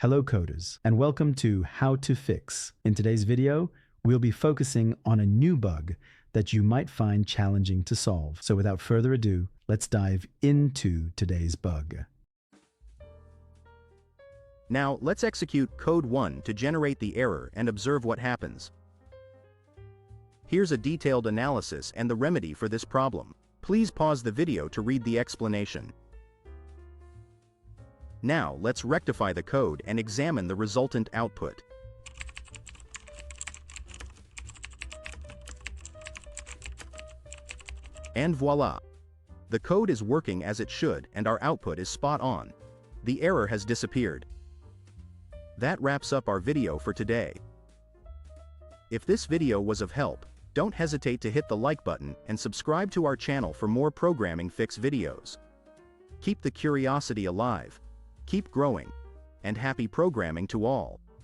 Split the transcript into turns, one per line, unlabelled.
Hello coders, and welcome to How to Fix. In today's video, we'll be focusing on a new bug that you might find challenging to solve. So without further ado, let's dive into today's bug.
Now, let's execute code 1 to generate the error and observe what happens. Here's a detailed analysis and the remedy for this problem. Please pause the video to read the explanation. Now, let's rectify the code and examine the resultant output. And voila! The code is working as it should and our output is spot on. The error has disappeared. That wraps up our video for today. If this video was of help, don't hesitate to hit the like button and subscribe to our channel for more programming fix videos. Keep the curiosity alive, keep growing, and happy programming to all.